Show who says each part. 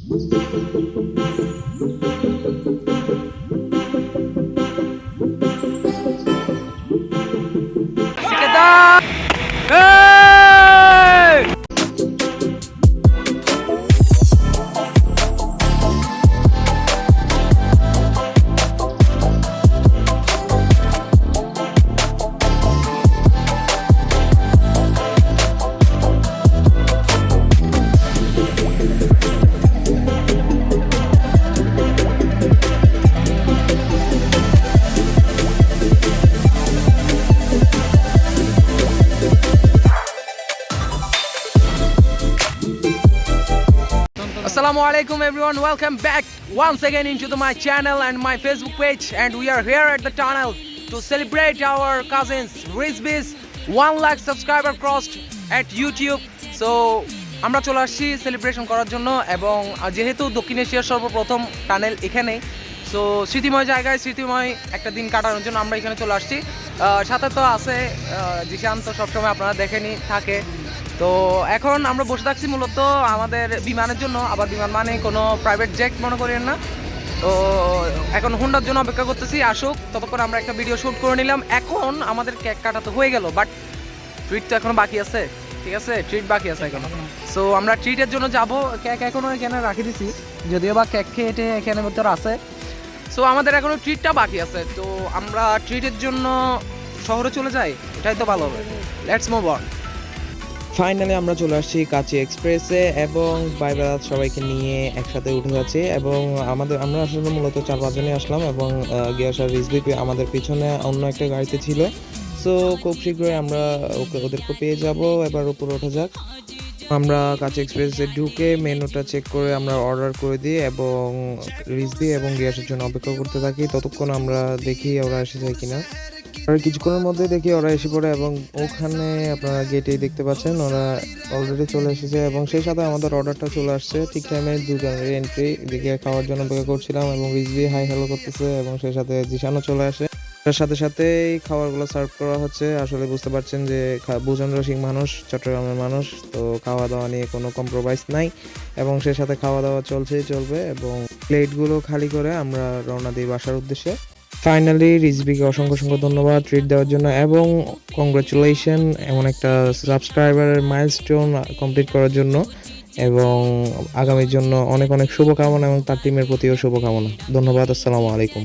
Speaker 1: Assalamualaikum everyone, welcome back once again into my channel and my Facebook page, and we are here at the tunnel to celebrate our cousins Rizby's 1 lakh subscriber crossed at YouTube. So আমরা চলে আসছি celebration করার জন্য, এবং যেহেতু দক্ষিণ এশিয়ার সর্বপ্রথম টানেল এখানেই, সো স্মৃতিময় জায়গায় স্মৃতিময় একটা দিন কাটানোর জন্য আমরা এখানে চলে আসছি। সাথে তো আছে জিশান, তো সবসময় আপনারা দেখেনি থাকে। তো এখন আমরা বসে থাকছি মূলত আমাদের বিমানের জন্য, আবার বিমান মানে কোনো প্রাইভেট জেট মনে করেন না। তো এখন হোন্ডার জন্য অপেক্ষা করতেছি, আসুক, ততক্ষণ আমরা একটা ভিডিও শ্যুট করে নিলাম। এখন আমাদের কেক কাটা তো হয়ে গেল, বাট ট্রিট তো এখনো বাকি আছে, ঠিক আছে, ট্রিট বাকি আছে এখনো। সো আমরা ট্রিটের জন্য যাব, কেক এখনও এখানে রাখি দিছি, যদিও বা কেক খেয়ে এখানে ভিতরে আছে। সো আমাদের এখনো ট্রিটটা বাকি আছে, তো আমরা ট্রিটের জন্য শহরে চলে যাই, এটাই তো ভালো হবে। Let's move on.
Speaker 2: ফাইনালি আমরা চলে আসছি কাচি এক্সপ্রেসে, এবং বাইবারাত সবাইকে নিয়ে একসাথে উঠে যাচ্ছি। এবং আমরা আসলে মূলত 4-5 জনই আসলাম, এবং গিয়াস আর রিজভি আমাদের পিছনে অন্য একটা গাড়িতে ছিল। সো খুব শীঘ্রই আমরা ওদেরকে পেয়ে যাব। এবার উপরে ওঠা যাক। আমরা কাচি এক্সপ্রেসে ঢুকে মেনুটা চেক করে আমরা অর্ডার করে দিই, এবং রিজভি এবং গিয়াসের জন্য অপেক্ষা করতে থাকি। ততক্ষণ আমরা দেখি ওরা এসে যায় কিনা। আর কিছুক্ষণের মধ্যে দেখি ওরা এসে পড়ে, এবং ওখানে আপনারা গেটেই দেখতে পাচ্ছেন ওরা অলরেডি চলে এসেছে, এবং সেই সাথে আমাদের অর্ডারটা চলে আসছে ঠিক টাইমে। দুজনের এন্ট্রি দিকে খাওয়ার জন্য অপেক্ষা করছিলাম, এবং রিজভি হাই হ্যালো করতেছে, এবং সেই সাথে জিশানও চলে আসে। তার সাথে সাথেই খাবারগুলো সার্ভ করা হচ্ছে। আসলে বুঝতে পারছেন যে ভোজন রসিক মানুষ, চট্টগ্রামের মানুষ, তো খাওয়া দাওয়া নিয়ে কোনো কম্প্রোমাইজ নাই, এবং সেই সাথে খাওয়া দাওয়া চলছেই চলবে। এবং প্লেটগুলো খালি করে আমরা রওনা দিই বাসার উদ্দেশ্যে। ফাইনালি রিজভিকে অসংখ্য ধন্যবাদ ট্রিট দেওয়ার জন্য, এবং কংগ্রাচুলেশন এমন একটা সাবস্ক্রাইবারের মাইলস্টোন কমপ্লিট করার জন্য, এবং আগামীর জন্য অনেক শুভকামনা, এবং তার টিমের প্রতিও শুভকামনা। ধন্যবাদ। আসসালামু আলাইকুম।